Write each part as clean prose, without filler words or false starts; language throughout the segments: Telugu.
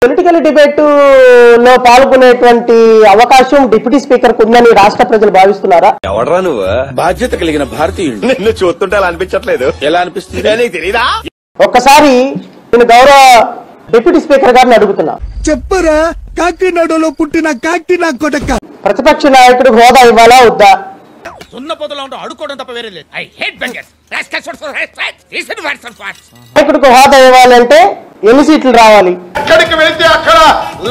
పొలిటికల్ డిబేట్ లో పాల్గొనేటువంటి అవకాశం డిప్యూటీ స్పీకర్ ఉందని రాష్ట్ర ప్రజలు భావిస్తున్నారా? ఎవడరా నువ్వు? బాధ్యత కలిగిన భారతీయుడు. నిన్ను చూస్తుంటే అలా అనిపించట్లేదు. ఎలా అనిపిస్తుంది? తెలీదా? ఒక్కసారి నేను గౌరవ డిప్యూటీ స్పీకర్ గారిని అడుగుతున్నా, చెప్పరా కాకినాడలో పుట్టిన కాకి నా కొడక, ప్రతిపక్ష నాయకుడు హోదా ఇవ్వాలా వద్దా? అడుకోవడం తప్ప వేరే లేదు. నాయకుడికి హోదా ఇవ్వాలంటే ఎన్ని సీట్లు రావాలి? ఎక్కడికి వెళ్తే అక్కడ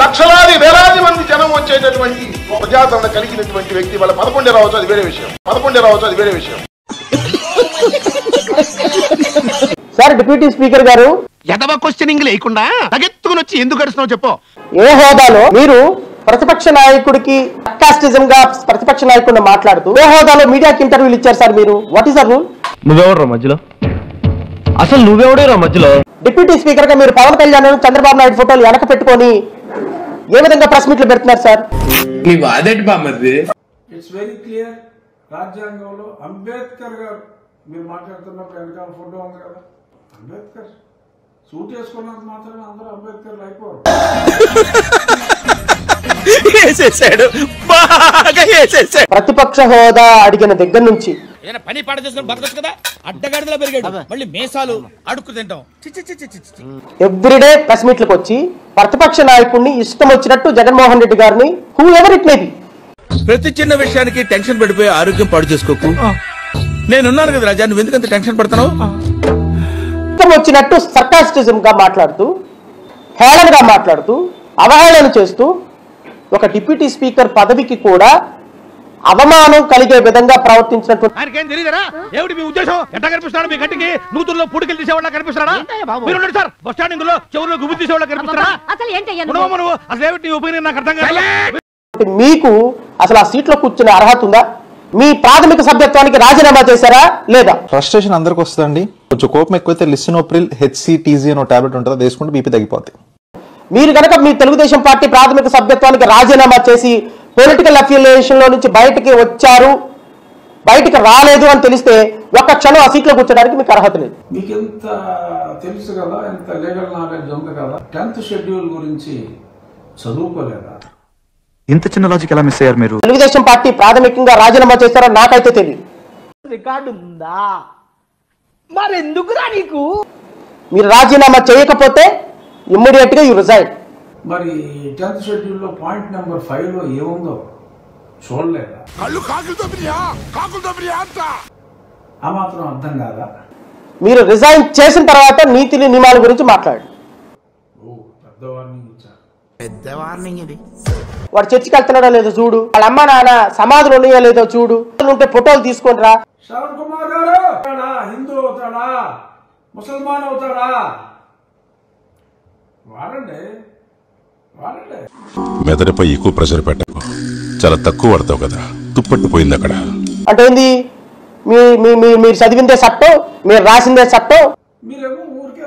లక్షలాది వేలాది మంది జనం వచ్చేటటువంటి ప్రజాదరణ కలిగినటువంటి వ్యక్తి వాళ్ళ 11 రావచ్చు, అది వేరే విషయం. సార్ డిప్యూటీ స్పీకర్ గారు, ఎదవ క్వశ్చనింగ్ లేకుండా తగెత్తుకుని వచ్చి ఎందుకు అడుస్తున్నావు చెప్పు. ఏ హోదాలో మీరు ప్రతిపక్ష నాయకుడికి సర్కాస్టిజం గా ప్రతిపక్ష నాయకుడిని మాట్లాడుతూ ఏ హోదాలో మీడియాకి ఇంటర్వ్యూలు ఇచ్చారు సార్ మీరు? What is the rule? నువ్వెవడరా మధ్యలో? అసలు నువ్వెవడేరా మధ్యలో? డిప్యూటీ స్పీకర్ గా మీరు పవన్ కళ్యాణ్ చంద్రబాబు నాయుడు ఫోటోలు వెనక పెట్టుకొని ఏ విధంగా ప్రెస్ మీట్లు పెడుతున్నారు సార్? It's very clear. రాజ్యాంగంలో అంబేద్కర్ గారు మీరు మాట్లాడుతున్నప్పుడు వెనకాల ఫోటో ఉంది కదా, అంబేద్కర్ సూట్ వేసుకున్నంత మాత్రమే అందరూ అంబేద్కర్ అయిపోరు. ప్రతిపక్ష హోదా అడిగిన దగ్గర నుంచి పని పాట చేసుకుని బతకొచ్చు కదా, అడ్డగాడిలో పెరిగాడు, మళ్ళీ మేసాలు అడుక్కు తింటాం. ఎవ్రీడే ప్రెస్ మీట్లకు వచ్చి ప్రతిపక్ష నాయకుడిని ఇష్టం వచ్చినట్టు జగన్మోహన్ రెడ్డి గారిని who ever it may be, ప్రతి చిన్న విషయానికి టెన్షన్ పడిపోయి ఆరోగ్యం పాడు చేసుకోకు. నేనున్నాను కదా రాజా, నువ్వు ఎందుకంత టెన్షన్ పడుతున్నావు? ఇష్టం వచ్చినట్టు సర్కాస్టిజం గా మాట్లాడుతూ, హేళనగా మాట్లాడుతూ, అవహేళన చేస్తూ ఒక డిప్యూటీ స్పీకర్ పదవికి కూడా అవమానం కలిగే విధంగా ప్రవర్తించినట్టు ఆయనకేం తెలియదరా? ఏమిటి మీ ఉద్దేశం? ఎట్లా కనిపిస్తున్నాడు మీ కంటికి? నూతుల్లో పుడికెళ్ళి తీసేవాళ్ళ కనిపిస్తున్నాడా? మీరు సార్ బస్ స్టాండింగ్ లో చెవుల్లో గుబులు తీసేవాళ్ళ కనిపిస్తున్నాడా? అసలు ఏమిటి ఒపీనియన్ నాకు అర్థం కాదు. మీకు అసలు ఆ సీట్లో కూర్చునే అర్హత ఉందా? మీ ప్రాథమిక సభ్యత్వానికి రాజీనామా చేశారా లేదా? ఫ్రస్ట్రేషన్ అందరికి వస్తుందండి. కొంచెం కోపం ఎక్కువైతే లిసినోప్రిల్ HCTZ అనే టాబ్లెట్ ఉంటుంది, వేసుకుంటే బీపీ తగ్గిపోద్ది. మీరు కనుక మీ తెలుగుదేశం పార్టీ ప్రాథమిక సభ్యత్వానికి రాజీనామా చేసి పొలిటికల్ అఫిలియేషన్ లో నుంచి బయటకి వచ్చారు, బయటకు రాలేదు అని తెలిస్తే ఒక్క క్షణం ఆ సీట్లో కూర్చోడానికి మీకు అర్హత లేదు. మీకు ఎంత తెలుసు కదా, ఎంత లీగల్ నాలెడ్జ్ ఉంది కదా, 10th షెడ్యూల్ గురించి చదువుకోలేదా? ఇంత చిన్న లాజిక్ ఎలా మిస్ అయ్యారు మీరు? తెలుగుదేశం పార్టీ ప్రాథమికంగా రాజీనామా చేస్తారో నాకైతే తెలియదు. రికార్డు ఉందా మరెందుకురా నీకు? మీరు రాజీనామా చేయకపోతే ఇమ్మీడియట్ గా యు రిజైన్. మరి 10th షెడ్యూల్లో పాయింట్ నెంబర్ 5 లో ఏముందో చూడలేదా? ఆ మాత్రం అర్థం కాదా? మీరు రిజైన్ చేసిన తర్వాత నీతి నియమాల గురించి మాట్లాడండి. పెద్ద వార్నింగ్ ఇది. వాడు చర్చికి వెళ్తున్నాడో లేదో చూడు, వాళ్ళ అమ్మ నాన్న సమాధులు ఉన్నాయో లేదో చూడు, ఉంటే ఫోటోలు తీసుకొని రా. శ్రవణ్ కుమార్ గారు హిందూ అవుతాడా, ముసల్మాన్ అవుతాడా? వాడండి. మెదడుపై ఎక్కువ ప్రెషర్ పెట్టకు, చాలా తక్కువ పడతావు కదా, తుప్పట్టు పోయింది అక్కడ. అంటే ఏంది? మీరు చదివిందే చట్టం, మీరు రాసిందే చట్టం. మీరేమో ఊరికే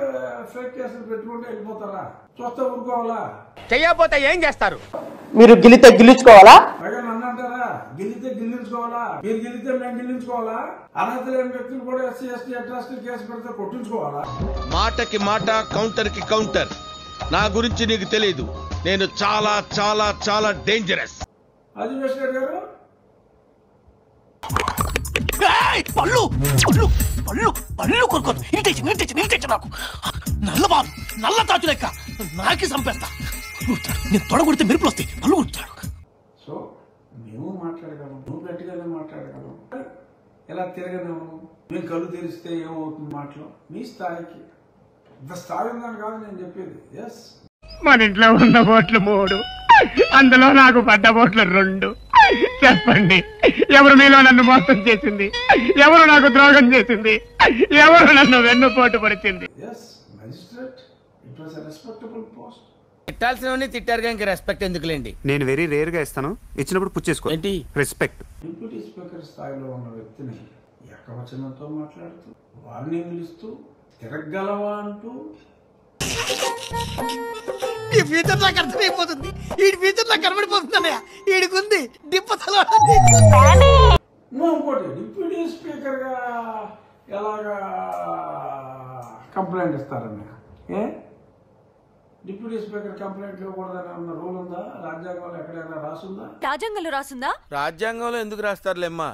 ఫేక్ కేసులు పెట్టుకుంటే వెళ్ళిపోతారా? చూస్తే ఊరుకోవాలా? చెయ్యకపోతే ఏం చేస్తారు? మీరు గిలితే గిల్లుకోవాలా? పైగా నన్ను అంటారా గిల్లితే గిల్లించుకోవాలా? మీరు గిల్లితే మేము గిల్లించుకోవాలా? అర్హత లేని వ్యక్తులు కూడా SC ST అట్రాసిటీ కేసు పెడితే కొట్టించుకోవాలా? మాటకి మాట, కౌంటర్ కి కౌంటర్. నా గురించి నీకు తెలీదు, నేను చాలా చాలా చాలా డేంజరస్. అజిమేష్ రెడ్డి గారు పళ్ళు పళ్ళు పళ్ళు పళ్ళు కొనుక్కోదు. ఇరిటేషన్ నాకు. నల్లబాబు నల్ల తాచు లెక్క నాకి సంపేస్తా. నేను తొడగొడితే మెరుపులు వస్తాయి, పళ్ళు కొడుతాడు. సో మేము మాట్లాడగలం, నువ్వు గట్టిగానే మాట్లాడగలం, ఎలా తిరగలేము. మేము కళ్ళు తెరిస్తే ఏమవుతుంది మాటలో? మీ స్థాయికి ఇంత స్థాయి ఉందని కాదు నేను చెప్పేది. ఎస్, మన ఇంట్లో ఉన్న బోట్లు 3, అందులో నాకు పడ్డ బోట్లు 2. చెప్పండి, ఎవరు మీలో నన్ను మోసం చేసింది? ఎవరు నాకు ద్రోహం చేసింది? ఎవరు నన్ను వెన్నుపోటు పడిచింది? Yes magistrate, it was a respectable post. తిట్టాల్సినవన్నీ తిట్టారుగా, ఇంక రెస్పెక్ట్ ఎందుకులేండి? నేను వెరీ రేర్ గా ఇస్తాను, ఇచ్చినప్పుడు పుచ్చేసుకో. ఏంటి రెస్పెక్ట్? డిప్యూటీ స్పీకర్ స్థాయిలో ఉన్న వ్యక్తిని ఏకవచనంతో మాట్లాడుతూ, వార్నింగ్లు ఇస్తూ, తిరగలవా అంటూ. ఈ ఫ్యూచర్ నాకు అర్థమైపోతుంది. ఈ ఫ్యూచర్ నాకు కనబడిపోతుందన్నయ్య. ఈడికుంది డిప్పతలో. ఇంకోటి, డిప్యూటీ స్పీకర్ గా ఎలాగా కంప్లైంట్ ఇస్తారన్నయ్య? డిప్యూటీ స్పీకర్ కంప్లైంట్ ఇవ్వకూడదని అన్న రూల్ ఉందా? రాజ్యాంగంలో ఎక్కడైనా రాసుందా? రాజ్యాంగంలో రాసుందా? రాజ్యాంగంలో ఎందుకు రాస్తారులేమ్మా,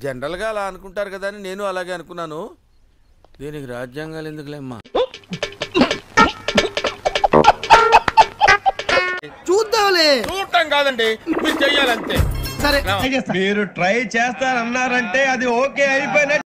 జనరల్గా అలా అనుకుంటారు కదా అని నేను అలాగే అనుకున్నాను. దీనికి రాజ్యాంగాలు ఎందుకులేమ్మా? చూద్దాంలే. చూడటం కాదండి, మీరు చెయ్యాలంతే. సరే మీరు ట్రై చేస్తారన్నారంటే అది ఓకే అయిపోయిన